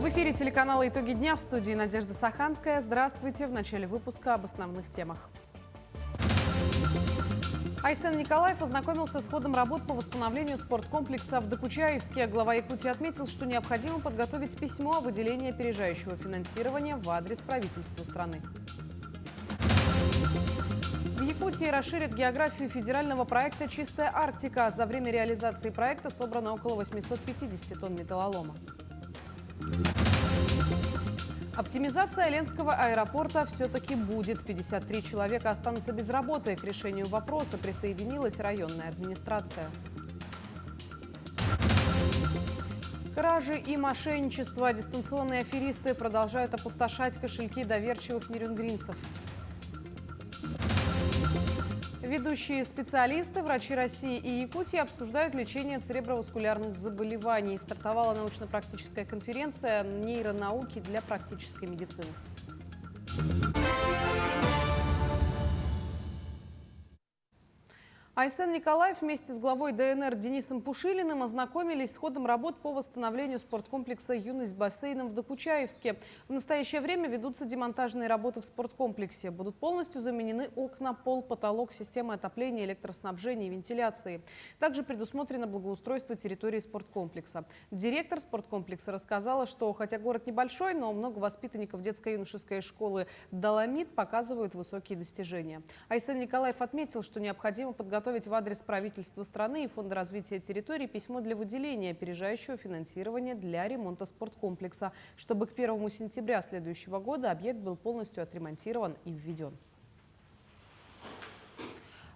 В эфире телеканала «Итоги дня», в студии Надежда Саханская. Здравствуйте. В начале выпуска об основных темах. Айсен Николаев ознакомился с ходом работ по восстановлению спорткомплекса в Докучаевске. Глава Якутии отметил, что необходимо подготовить письмо о выделении опережающего финансирования в адрес правительства страны. В Якутии расширят географию федерального проекта «Чистая Арктика». За время реализации проекта собрано около 850 тонн металлолома. Оптимизация Ленского аэропорта все-таки будет. 53 человека останутся без работы. К решению вопроса присоединилась районная администрация. Кражи и мошенничество. Дистанционные аферисты продолжают опустошать кошельки доверчивых нерюнгринцев. Ведущие специалисты, врачи России и Якутии обсуждают лечение цереброваскулярных заболеваний. Стартовала научно-практическая конференция нейронауки для практической медицины. Айсен Николаев вместе с главой ДНР Денисом Пушилиным ознакомились с ходом работ по восстановлению спорткомплекса «Юность» с бассейном в Докучаевске. В настоящее время ведутся демонтажные работы в спорткомплексе. Будут полностью заменены окна, пол, потолок, системы отопления, электроснабжения и вентиляции. Также предусмотрено благоустройство территории спорткомплекса. Директор спорткомплекса рассказала, что хотя город небольшой, но много воспитанников детско-юношеской школы «Доломит» показывают высокие достижения. Айсен Николаев отметил, что необходимо подготовить в адрес правительства страны и Фонда развития территорий письмо для выделения опережающего финансирования для ремонта спорткомплекса, чтобы к 1 сентября следующего года объект был полностью отремонтирован и введен.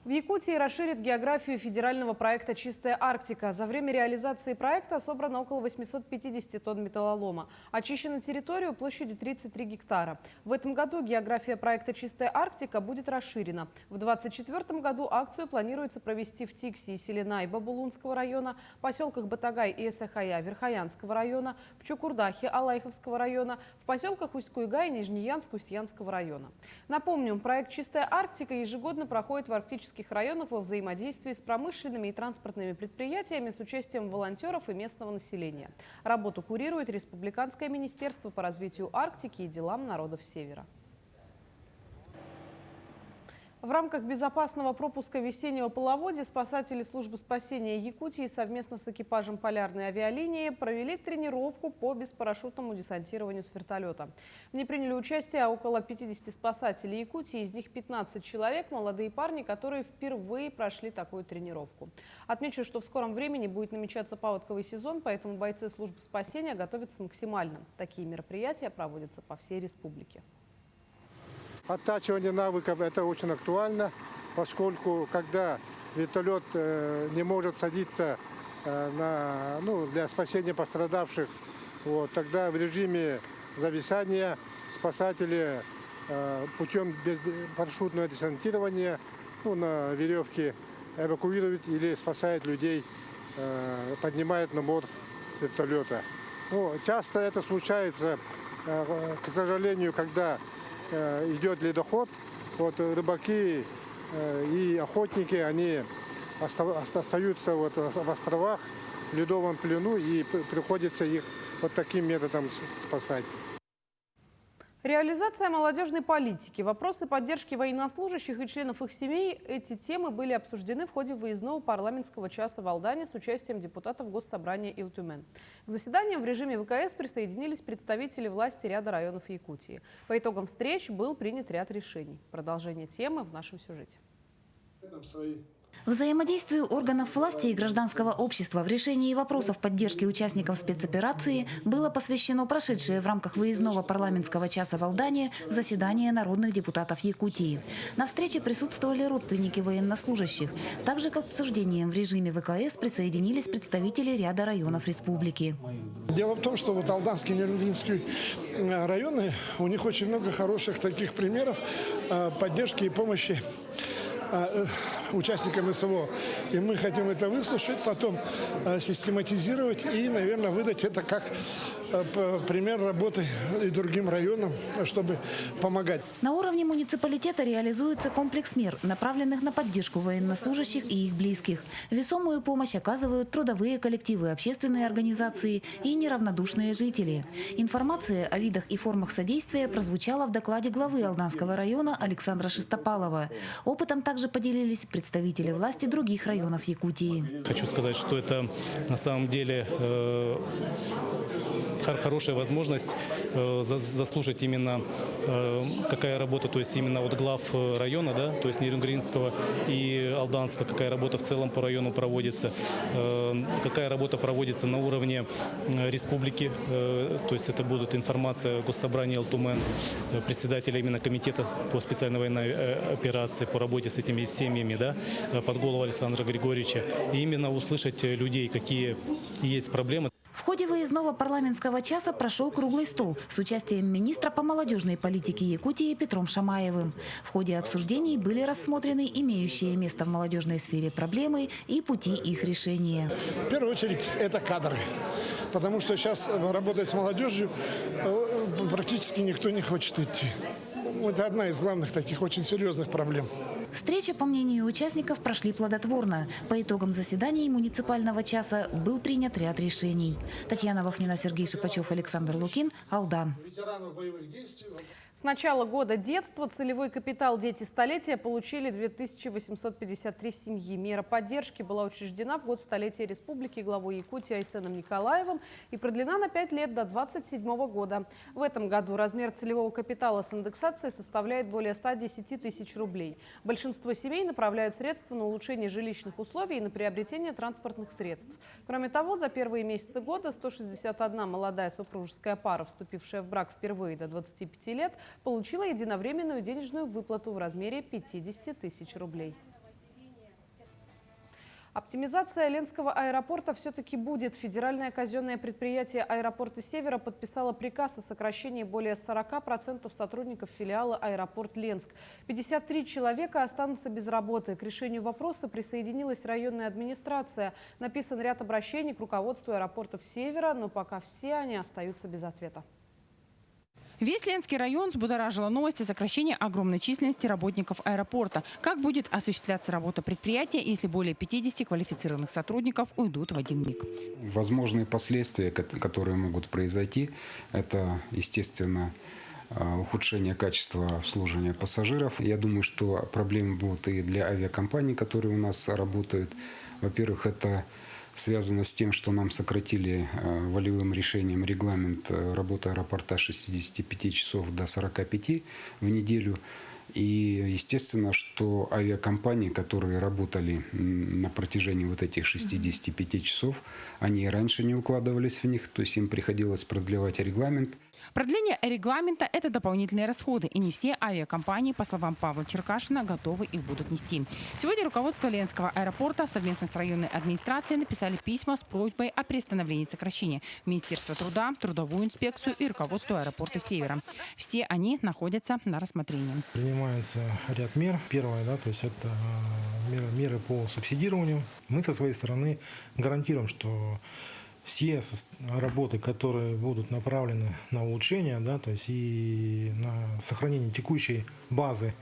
В Якутии расширит географию федерального проекта «Чистая Арктика». За время реализации проекта собрано около 850 тонн металлолома. Очищена территорию площадью 33 гектара. В этом году география проекта «Чистая Арктика» будет расширена. В 2024 году акцию планируется провести в Тикси и Селенай Бабулунского района, поселках Батагай и Эсахая Верхоянского района, в Чукурдахе Алайховского района, в поселках Усть-Куйга и Нижнеянск Устьянского района. Напомню, проект «Чистая Арктика» ежегодно проходит в арктических районах во взаимодействии с промышленными и транспортными предприятиями с участием волонтеров и местного населения. Работу курирует Республиканское министерство по развитию Арктики и делам народов Севера. В рамках безопасного пропуска весеннего половодья спасатели службы спасения Якутии совместно с экипажем полярной авиалинии провели тренировку по беспарашютному десантированию с вертолета. В ней приняли участие около 50 спасателей Якутии, из них 15 человек – молодые парни, которые впервые прошли такую тренировку. Отмечу, что в скором времени будет намечаться паводковый сезон, поэтому бойцы службы спасения готовятся максимально. Такие мероприятия проводятся по всей республике. Оттачивание навыков – это очень актуально, поскольку когда вертолет не может садиться для спасения пострадавших, тогда в режиме зависания спасатели путем парашютного десантирования на веревке эвакуируют или спасают людей, поднимают на борт вертолета. Часто это случается, к сожалению, когда идет ледоход, рыбаки и охотники, они остаются в островах, в ледовом плену, и приходится их таким методом спасать. Реализация молодежной политики, вопросы поддержки военнослужащих и членов их семей – эти темы были обсуждены в ходе выездного парламентского часа в Алдане с участием депутатов Госсобрания Ил-Тюмен. К заседаниям в режиме ВКС присоединились представители власти ряда районов Якутии. По итогам встреч был принят ряд решений. Продолжение темы в нашем сюжете. Взаимодействию органов власти и гражданского общества в решении вопросов поддержки участников спецоперации было посвящено прошедшее в рамках выездного парламентского часа в Алдане заседание народных депутатов Якутии. На встрече присутствовали родственники военнослужащих. Также к обсуждениям в режиме ВКС присоединились представители ряда районов республики. Дело в том, что Алданский и Нерюнгринский районы, у них очень много хороших таких примеров поддержки и помощи участникам СВО. И мы хотим это выслушать, потом систематизировать и, наверное, выдать это как пример работы и другим районам, чтобы помогать. На уровне муниципалитета реализуется комплекс мер, направленных на поддержку военнослужащих и их близких. Весомую помощь оказывают трудовые коллективы, общественные организации и неравнодушные жители. Информация о видах и формах содействия прозвучала в докладе главы Алданского района Александра Шестопалова. Опытом также поделились представители власти других районов Якутии. Хочу сказать, что это на самом деле хорошая возможность заслушать именно какая работа, то есть именно от глав района, да, то есть Нерюнгринского и Алданска, какая работа в целом по району проводится, какая работа проводится на уровне республики, то есть это будет информация Госсобрания Алтумен, председателя именно комитета по специальной военной операции, по работе с этими семьями, да, под голову Александра Григорьевича, и именно услышать людей, какие есть проблемы. В ходе выездного парламентского часа прошел круглый стол с участием министра по молодежной политике Якутии Петром Шамаевым. В ходе обсуждений были рассмотрены имеющие место в молодежной сфере проблемы и пути их решения. В первую очередь это кадры, потому что сейчас работать с молодежью практически никто не хочет идти. Это одна из главных таких очень серьезных проблем. Встречи, по мнению участников, прошли плодотворно. По итогам заседаний муниципального часа был принят ряд решений. Татьяна Вахнина, Сергей Шипачев, Александр Лукин, Алдан. С начала года детства целевой капитал «Дети столетия» получили 2853 семьи. Мера поддержки была учреждена в год столетия республики главой Якутии Айсеном Николаевым и продлена на 5 лет до 2027 года. В этом году размер целевого капитала с индексацией составляет более 110 тысяч рублей. Большинство семей направляют средства на улучшение жилищных условий и на приобретение транспортных средств. Кроме того, за первые месяцы года 161 молодая супружеская пара, вступившая в брак впервые до 25 лет, получила единовременную денежную выплату в размере 50 тысяч рублей. Оптимизация Ленского аэропорта все-таки будет. Федеральное казенное предприятие «Аэропорты Севера» подписало приказ о сокращении более 40% сотрудников филиала «Аэропорт Ленск». 53 человека останутся без работы. К решению вопроса присоединилась районная администрация. Написан ряд обращений к руководству аэропортов Севера, но пока все они остаются без ответа. Весь Ленский район взбудоражила новость о сокращении огромной численности работников аэропорта. Как будет осуществляться работа предприятия, если более 50 квалифицированных сотрудников уйдут в один миг? Возможные последствия, которые могут произойти, это, естественно, ухудшение качества обслуживания пассажиров. Я думаю, что проблемы будут и для авиакомпаний, которые у нас работают. Во-первых, это связано с тем, что нам сократили волевым решением регламент работы аэропорта с 65 часов до 45 в неделю. И естественно, что авиакомпании, которые работали на протяжении вот этих 65 часов, они и раньше не укладывались в них, то есть им приходилось продлевать регламент. Продление регламента – это дополнительные расходы, и не все авиакомпании, по словам Павла Черкашина, готовы их будут нести. Сегодня руководство Ленского аэропорта совместно с районной администрацией написали письма с просьбой о приостановлении сокращения в Министерство труда, Трудовую инспекцию и руководство аэропорта Севера. Все они находятся на рассмотрении. Принимается ряд мер. Первое, то есть это меры по субсидированию. Мы со своей стороны гарантируем, что все работы, которые будут направлены на улучшение, то есть и на сохранение текущей базы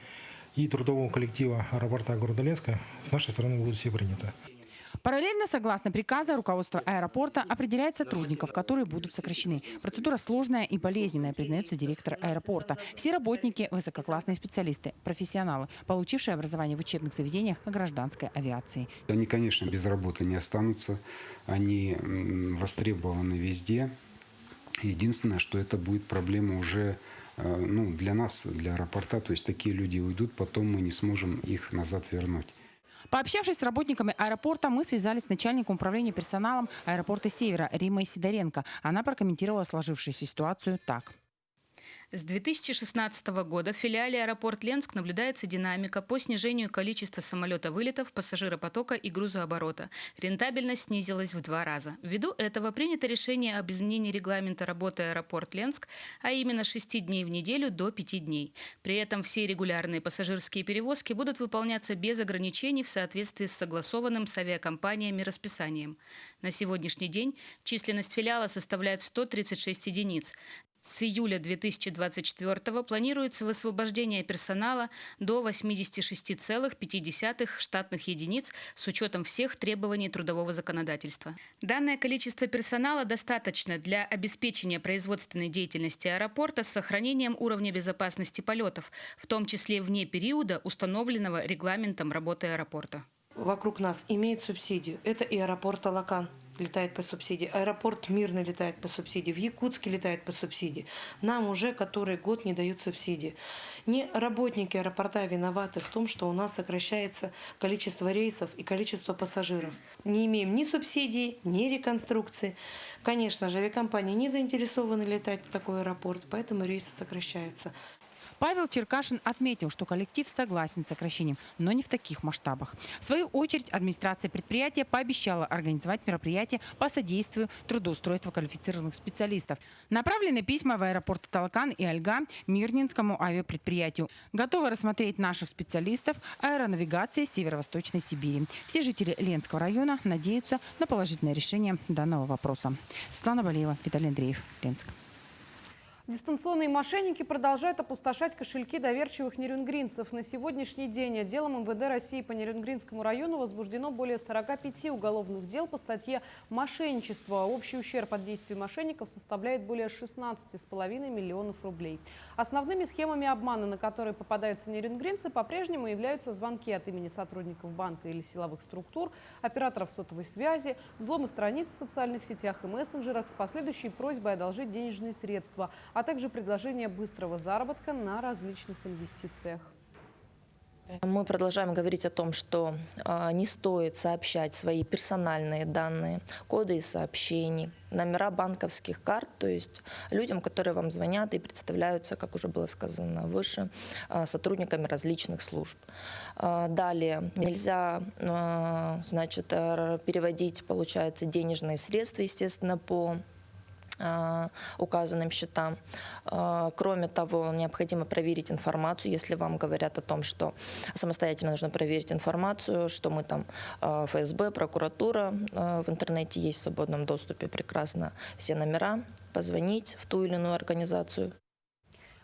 и трудового коллектива аэропорта города Ленска, с нашей стороны будут все приняты. Параллельно, согласно приказу, руководство аэропорта определяет сотрудников, которые будут сокращены. Процедура сложная и болезненная, признается директор аэропорта. Все работники – высококлассные специалисты, профессионалы, получившие образование в учебных заведениях гражданской авиации. Они, конечно, без работы не останутся. Они востребованы везде. Единственное, что это будет проблема уже для нас, для аэропорта. То есть такие люди уйдут, потом мы не сможем их назад вернуть. Пообщавшись с работниками аэропорта, мы связались с начальником управления персоналом аэропорта Севера Риммой Сидоренко. Она прокомментировала сложившуюся ситуацию так. С 2016 года в филиале «Аэропорт Ленск» наблюдается динамика по снижению количества самолета-вылетов, пассажиропотока и грузооборота. Рентабельность снизилась в 2 раза. Ввиду этого принято решение об изменении регламента работы «Аэропорт Ленск», а именно с 6 дней в неделю до 5 дней. При этом все регулярные пассажирские перевозки будут выполняться без ограничений в соответствии с согласованным с авиакомпаниями расписанием. На сегодняшний день численность филиала составляет 136 единиц. С июля 2024 планируется высвобождение персонала до 86,5 штатных единиц с учетом всех требований трудового законодательства. Данное количество персонала достаточно для обеспечения производственной деятельности аэропорта с сохранением уровня безопасности полетов, в том числе вне периода, установленного регламентом работы аэропорта. Вокруг нас имеют субсидию. Это и аэропорт Алакан летает по субсидии, аэропорт Мирный летает по субсидии, в Якутске летает по субсидии. Нам уже который год не дают субсидии. Не работники аэропорта виноваты в том, что у нас сокращается количество рейсов и количество пассажиров. Не имеем ни субсидий, ни реконструкции. Конечно же, авиакомпании не заинтересованы летать в такой аэропорт, поэтому рейсы сокращаются. Павел Черкашин отметил, что коллектив согласен с сокращением, но не в таких масштабах. В свою очередь, администрация предприятия пообещала организовать мероприятия по содействию трудоустройству квалифицированных специалистов. Направлены письма в аэропорты Талакан и Ольга Мирнинскому авиапредприятию. Готовы рассмотреть наших специалистов аэронавигации Северо-Восточной Сибири. Все жители Ленского района надеются на положительное решение данного вопроса. Светлана Балеева, Виталий Андреев, Ленск. Дистанционные мошенники продолжают опустошать кошельки доверчивых нерюнгринцев. На сегодняшний день отделом МВД России по Нерюнгринскому району возбуждено более 45 уголовных дел по статье «Мошенничество». Общий ущерб от действий мошенников составляет более 16,5 миллионов рублей. Основными схемами обмана, на которые попадаются нерюнгринцы, по-прежнему являются звонки от имени сотрудников банка или силовых структур, операторов сотовой связи, взломы страниц в социальных сетях и мессенджерах с последующей просьбой одолжить денежные средства, а также предложение быстрого заработка на различных инвестициях. Мы продолжаем говорить о том, что не стоит сообщать свои персональные данные, коды из сообщений, номера банковских карт, то есть людям, которые вам звонят и представляются, как уже было сказано выше, сотрудниками различных служб. Далее нельзя, переводить, получается, денежные средства, естественно, по указанным счетам. Кроме того, необходимо проверить информацию, если вам говорят о том, что самостоятельно нужно проверить информацию, что мы там ФСБ, прокуратура, в интернете есть в свободном доступе прекрасно все номера, позвонить в ту или иную организацию.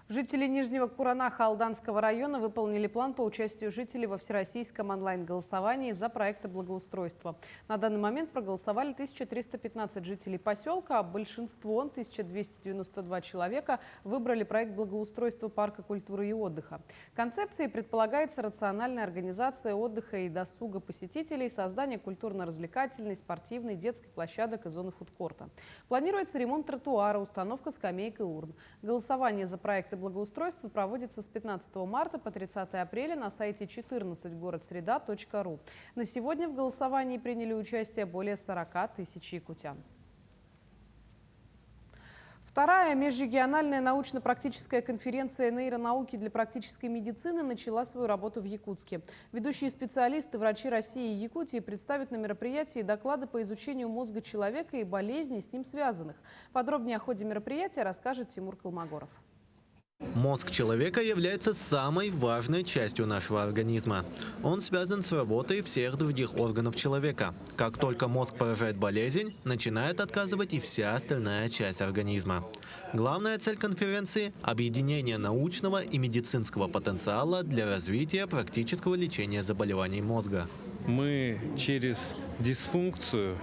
Жители Нижнего Куранаха Алданского района выполнили план по участию жителей во всероссийском онлайн-голосовании за проекты благоустройства. На данный момент проголосовали 1315 жителей поселка, а большинство, 1292 человека, выбрали проект благоустройства парка культуры и отдыха. Концепцией предполагается рациональная организация отдыха и досуга посетителей, создание культурно-развлекательной, спортивной, детской площадок и зоны фудкорта. Планируется ремонт тротуара, установка скамеек и урн. Голосование за проекты благоустройства проводится с 15 марта по 30 апреля на сайте 14городсреда.ру. На сегодня в голосовании приняли участие более 40 тысяч якутян. Вторая межрегиональная научно-практическая конференция нейронауки для практической медицины начала свою работу в Якутске. Ведущие специалисты, врачи России и Якутии представят на мероприятии доклады по изучению мозга человека и болезней с ним связанных. Подробнее о ходе мероприятия расскажет Тимур Колмогоров. Мозг человека является самой важной частью нашего организма. Он связан с работой всех других органов человека. Как только мозг поражает болезнь, начинает отказывать и вся остальная часть организма. Главная цель конференции – объединение научного и медицинского потенциала для развития практического лечения заболеваний мозга. Мы через дисфункцию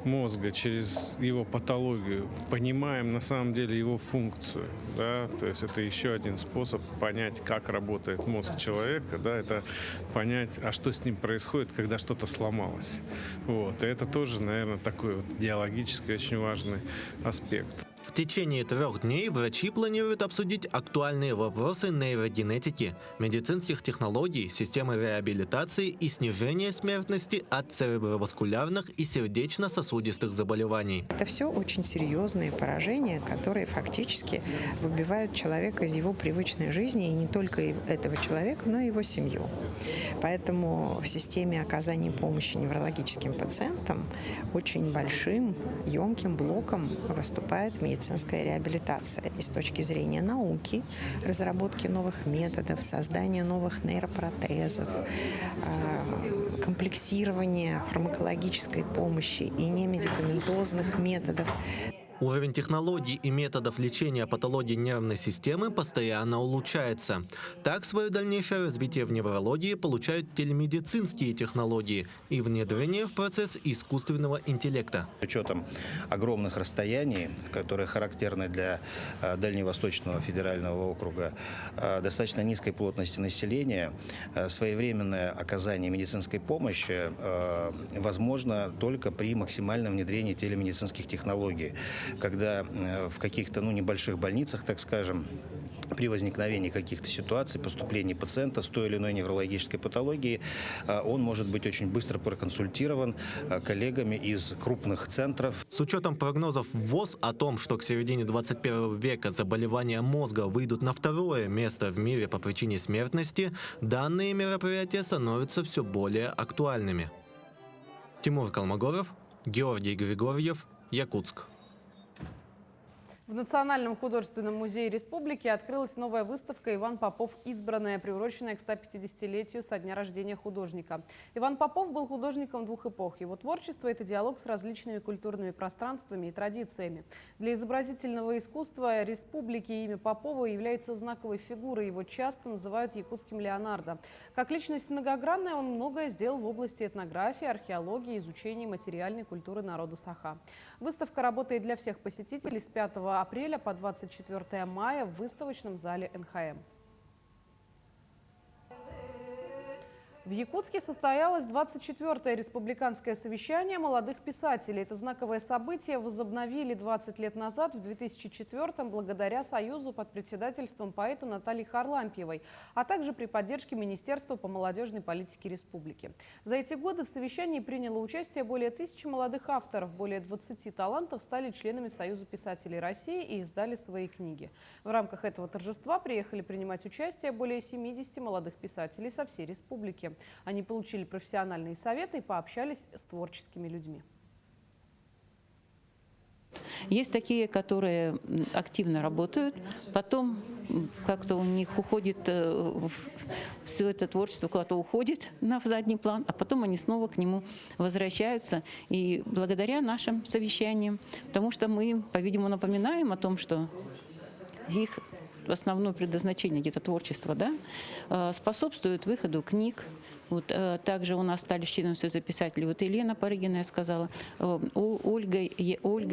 мозга, через его патологию понимаем на самом деле его функцию. Да? То есть это еще один способ понять, как работает мозг человека. Да? Это понять, а что с ним происходит, когда что-то сломалось. Вот. И это тоже, наверное, такой вот диалогический очень важный аспект. В течение 3 дней врачи планируют обсудить актуальные вопросы нейрогенетики, медицинских технологий, системы реабилитации и снижения смертности от цереброваскулярных и сердечно-сосудистых заболеваний. Это все очень серьезные поражения, которые фактически выбивают человека из его привычной жизни, и не только этого человека, но и его семью. Поэтому в системе оказания помощи неврологическим пациентам очень большим, емким блоком выступает медицинская реабилитация. И с точки зрения науки, разработки новых методов, создания новых нейропротезов, комплексирования фармакологической помощи и немедикаментозных методов. Уровень технологий и методов лечения патологий нервной системы постоянно улучшается. Так, свое дальнейшее развитие в неврологии получают телемедицинские технологии и внедрение в процесс искусственного интеллекта. С учетом огромных расстояний, которые характерны для Дальневосточного федерального округа, достаточно низкой плотности населения, своевременное оказание медицинской помощи возможно только при максимальном внедрении телемедицинских технологий. Когда в каких-то небольших больницах, так скажем, при возникновении каких-то ситуаций, поступлении пациента с той или иной неврологической патологией, он может быть очень быстро проконсультирован коллегами из крупных центров. С учетом прогнозов ВОЗ о том, что к середине 21 века заболевания мозга выйдут на 2-е место в мире по причине смертности, данные мероприятия становятся все более актуальными. Тимур Калмогоров, Георгий Григорьев, Якутск. В Национальном художественном музее республики открылась новая выставка «Иван Попов. Избранная», приуроченная к 150-летию со дня рождения художника. Иван Попов был художником 2 эпох. Его творчество – это диалог с различными культурными пространствами и традициями. Для изобразительного искусства республики имя Попова является знаковой фигурой. Его часто называют якутским Леонардо. Как личность многогранная, он многое сделал в области этнографии, археологии, изучения материальной культуры народа Саха. Выставка работает для всех посетителей с 5 апреля по 24 мая в выставочном зале НХМ. В Якутске состоялось 24-е республиканское совещание молодых писателей. Это знаковое событие возобновили 20 лет назад, в 2004-м, благодаря Союзу под председательством поэта Натальи Харлампиевой, а также при поддержке Министерства по молодежной политике республики. За эти годы в совещании приняло участие более 1000 молодых авторов. Более 20 талантов стали членами Союза писателей России и издали свои книги. В рамках этого торжества приехали принимать участие более 70 молодых писателей со всей республики. Они получили профессиональные советы и пообщались с творческими людьми. Есть такие, которые активно работают, потом как-то у них уходит, все это творчество куда-то уходит на задний план, а потом они снова к нему возвращаются. И благодаря нашим совещаниям, потому что мы, по-видимому, напоминаем о том, что их основное предназначение, где-то творчество, да, способствует выходу книг. Вот, также у нас стали членами Союза писателей вот Елена Парыгина, я сказала, Ольга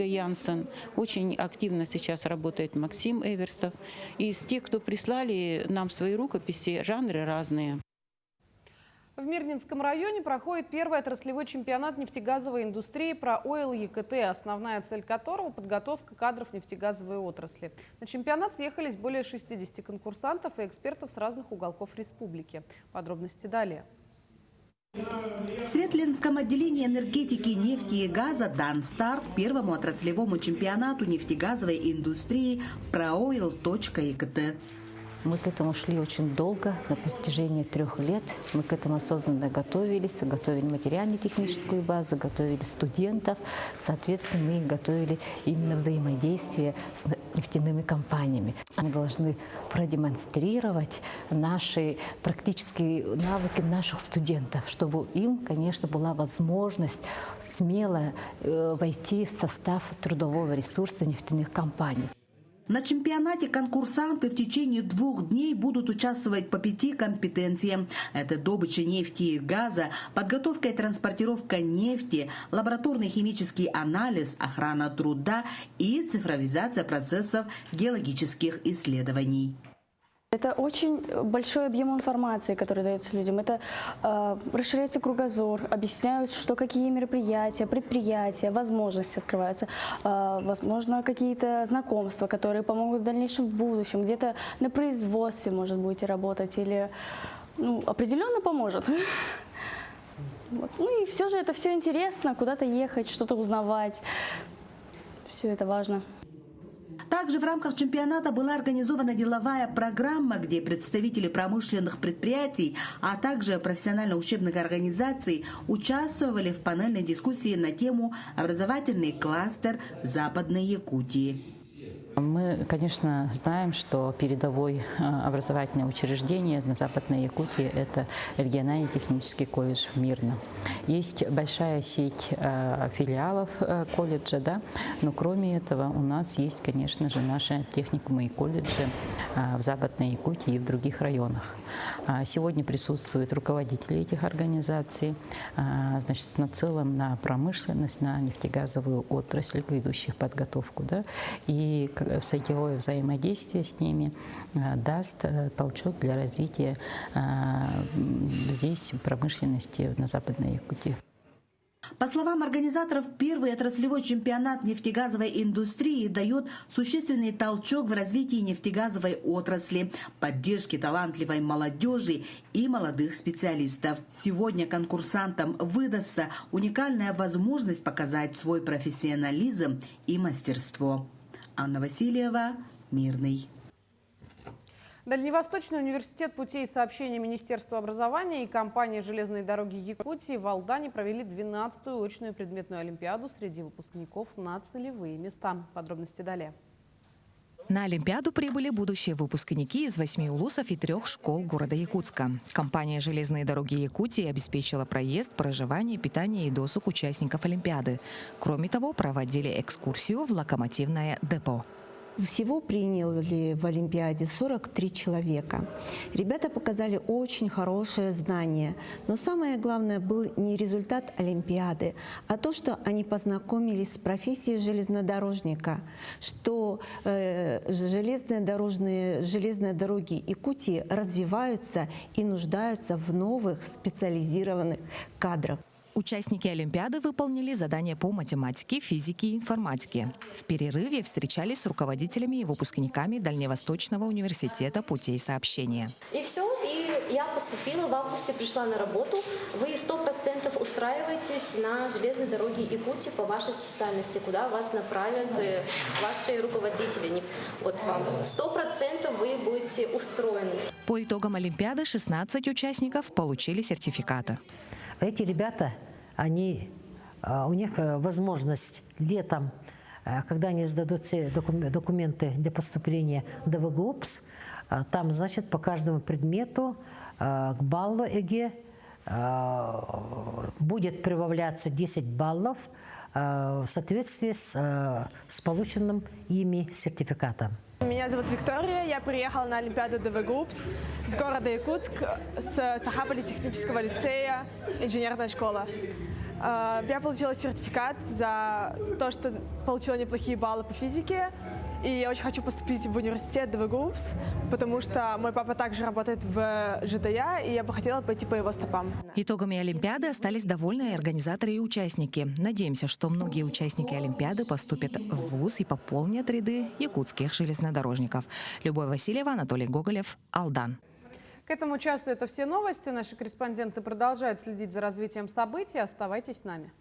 Янсен. Очень активно сейчас работает Максим Эверстов. Из тех, кто прислали нам свои рукописи, жанры разные. В Мирнинском районе проходит первый отраслевой чемпионат нефтегазовой индустрии «Про-Ойл ЕКТ», основная цель которого – подготовка кадров нефтегазовой отрасли. На чемпионат съехались более 60 конкурсантов и экспертов с разных уголков республики. Подробности далее. В Светлинском отделении энергетики, нефти и газа дан старт первому отраслевому чемпионату нефтегазовой индустрии «Про-Ойл.ЕКТ». Мы к этому шли очень долго, на протяжении 3 лет. Мы к этому осознанно готовились, готовили материально-техническую базу, готовили студентов. Соответственно, мы готовили именно взаимодействие с нефтяными компаниями. Мы должны продемонстрировать наши практические навыки наших студентов, чтобы им, конечно, была возможность смело войти в состав трудового ресурса нефтяных компаний. На чемпионате конкурсанты в течение 2 дней будут участвовать по 5 компетенциям. Это добыча нефти и газа, подготовка и транспортировка нефти, лабораторный химический анализ, охрана труда и цифровизация процессов геологических исследований. Это очень большой объем информации, который дается людям. Это расширяется кругозор, объясняют, что какие мероприятия, предприятия, возможности открываются, возможно, какие-то знакомства, которые помогут в дальнейшем в будущем. Где-то на производстве, может, будете работать или определенно поможет. Вот. Ну и все же это все интересно, куда-то ехать, что-то узнавать. Все это важно. Также в рамках чемпионата была организована деловая программа, где представители промышленных предприятий, а также профессионально-учебных организаций участвовали в панельной дискуссии на тему «Образовательный кластер Западной Якутии». Мы, конечно, знаем, что передовое образовательное учреждение на Западной Якутии – это региональный технический колледж Мирно. Есть большая сеть филиалов колледжа, да? Но кроме этого у нас есть, конечно же, наши техникумы и колледжи в Западной Якутии и в других районах. Сегодня присутствуют руководители этих организаций, значит, с нацелом на промышленность, на нефтегазовую отрасль, ведущих подготовку, да? И сетевое взаимодействие с ними даст толчок для развития здесь промышленности на Западной Якутии. По словам организаторов, первый отраслевой чемпионат нефтегазовой индустрии дает существенный толчок в развитии нефтегазовой отрасли, поддержке талантливой молодежи и молодых специалистов. Сегодня конкурсантам выдастся уникальная возможность показать свой профессионализм и мастерство. Анна Васильева, Мирный. Дальневосточный университет путей и сообщений Министерства образования и компания «Железные дороги Якутии» в Алдане провели 12-ю очную предметную олимпиаду среди выпускников на целевые места. Подробности далее. На Олимпиаду прибыли будущие выпускники из 8 улусов и 3 школ города Якутска. Компания «Железные дороги Якутии» обеспечила проезд, проживание, питание и досуг участников Олимпиады. Кроме того, проводили экскурсию в локомотивное депо. Всего приняли в Олимпиаде 43 человека. Ребята показали очень хорошее знание. Но самое главное был не результат Олимпиады, а то, что они познакомились с профессией железнодорожника, что железные дороги Якутии развиваются и нуждаются в новых специализированных кадрах. Участники Олимпиады выполнили задания по математике, физике и информатике. В перерыве встречались с руководителями и выпускниками Дальневосточного университета путей сообщения. И все, и я поступила, в августе пришла на работу. Вы 100% устраиваетесь на железной дороге Якутии по вашей специальности, куда вас направят ваши руководители. Вот вам 100% вы будете устроены. По итогам Олимпиады 16 участников получили сертификаты. Эти ребята, у них возможность летом, когда они сдадут все документы для поступления в ДВГУПС, там, значит, по каждому предмету к баллу ЕГЭ будет прибавляться 10 баллов в соответствии с полученным ими сертификатом. Меня зовут Виктория, я приехала на Олимпиаду ДВГУПС с города Якутск, с Саха-политехнического лицея, инженерная школа. Я получила сертификат за то, что получила неплохие баллы по физике. И я очень хочу поступить в университет ДВГУПС, потому что мой папа также работает в ЖДЯ, и я бы хотела пойти по его стопам. Итогами Олимпиады остались довольны и организаторы, и участники. Надеемся, что многие участники Олимпиады поступят в вуз и пополнят ряды якутских железнодорожников. Любовь Васильева, Анатолий Гоголев, Алдан. К этому часу это все новости. Наши корреспонденты продолжают следить за развитием событий. Оставайтесь с нами.